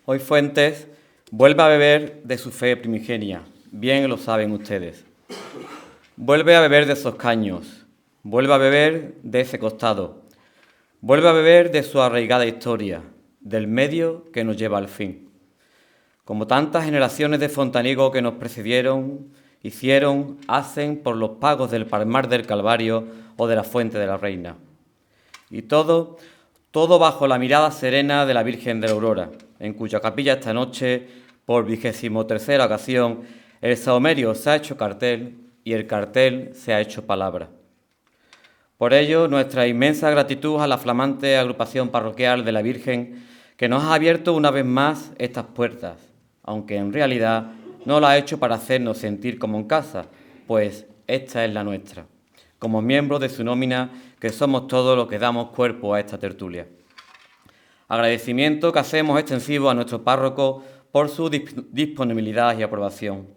Hoy Fuentes vuelve a beber de su fe primigenia, bien lo saben ustedes. Vuelve a beber de esos caños, vuelve a beber de ese costado, vuelve a beber de su arraigada historia, del medio que nos lleva al fin. Como tantas generaciones de fontaniegos que nos precedieron, hicieron, hacen por los pagos del Palmar del Calvario o de la Fuente de la Reina. Y todo bajo la mirada serena de la Virgen de la Aurora, en cuya capilla esta noche, por 23ª ocasión, el sahumerio se ha hecho cartel y el cartel se ha hecho palabra. Por ello, nuestra inmensa gratitud a la flamante agrupación parroquial de la Virgen, que nos ha abierto una vez más estas puertas, aunque en realidad no lo ha hecho para hacernos sentir como en casa, pues esta es la nuestra, como miembros de su nómina, que somos todos los que damos cuerpo a esta tertulia. Agradecimiento que hacemos extensivo a nuestro párroco por su disponibilidad y aprobación.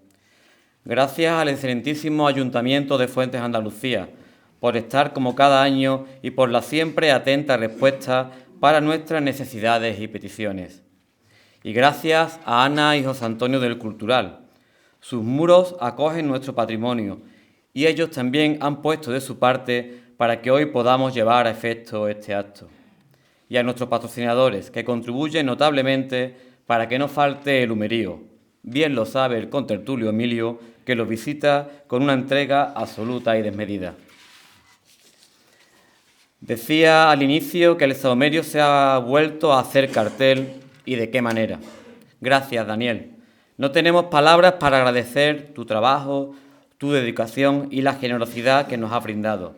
Gracias al excelentísimo Ayuntamiento de Fuentes Andalucía por estar como cada año y por la siempre atenta respuesta para nuestras necesidades y peticiones. Y gracias a Ana y José Antonio del Cultural. Sus muros acogen nuestro patrimonio y ellos también han puesto de su parte para que hoy podamos llevar a efecto este acto. Y a nuestros patrocinadores, que contribuyen notablemente para que no falte el humerío. Bien lo sabe el contertulio Emilio, que los visita con una entrega absoluta y desmedida. Decía al inicio que el sahumerio se ha vuelto a hacer cartel, y de qué manera. Gracias, Daniel. No tenemos palabras para agradecer tu trabajo, tu dedicación y la generosidad que nos has brindado.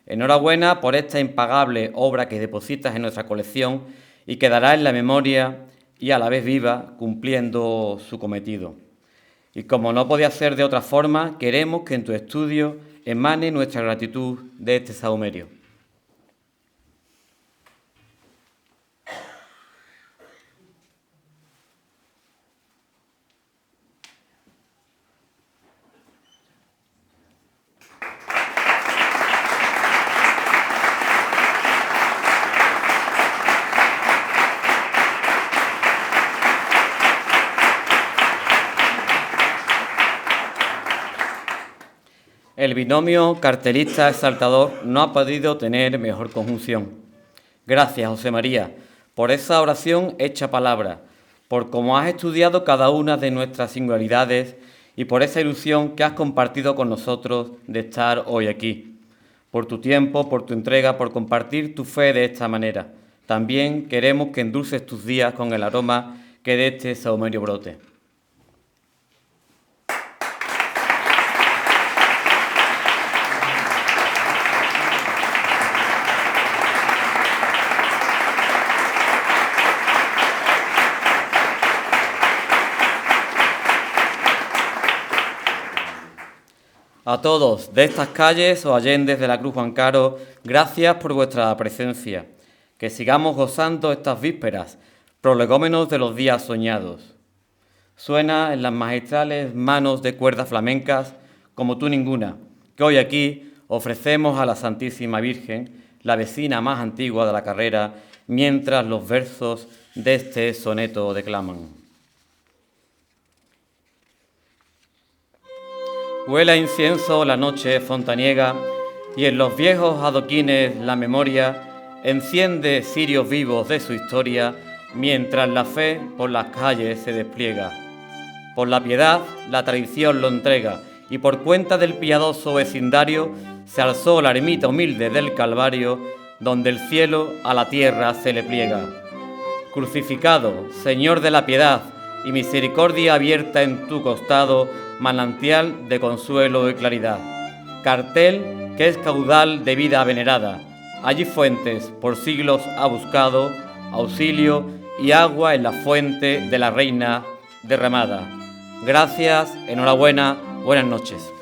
Enhorabuena por esta impagable obra que depositas en nuestra colección y quedará en la memoria y a la vez viva, cumpliendo su cometido. Y como no podía ser de otra forma, queremos que en tu estudio emane nuestra gratitud de este sahumerio. El binomio cartelista-exaltador no ha podido tener mejor conjunción. Gracias, José María, por esa oración hecha palabra, por cómo has estudiado cada una de nuestras singularidades y por esa ilusión que has compartido con nosotros de estar hoy aquí. Por tu tiempo, por tu entrega, por compartir tu fe de esta manera. También queremos que endulces tus días con el aroma que de este sahumerio brote. A todos de estas calles o allendes de la Cruz Juan Caro, gracias por vuestra presencia. Que sigamos gozando estas vísperas, prolegómenos de los días soñados. Suena en las magistrales manos de cuerdas flamencas, como tú ninguna, que hoy aquí ofrecemos a la Santísima Virgen, la vecina más antigua de la carrera, mientras los versos de este soneto declaman. Huele a incienso la noche fontaniega y en los viejos adoquines la memoria enciende cirios vivos de su historia mientras la fe por las calles se despliega. Por la piedad la tradición lo entrega y por cuenta del piadoso vecindario se alzó la ermita humilde del Calvario donde el cielo a la tierra se le pliega. Crucificado, Señor de la piedad y misericordia abierta en tu costado, manantial de consuelo y claridad. Cartel que es caudal de vida venerada. Allí Fuentes por siglos ha buscado auxilio y agua en la fuente de la Reina derramada. Gracias, enhorabuena, buenas noches.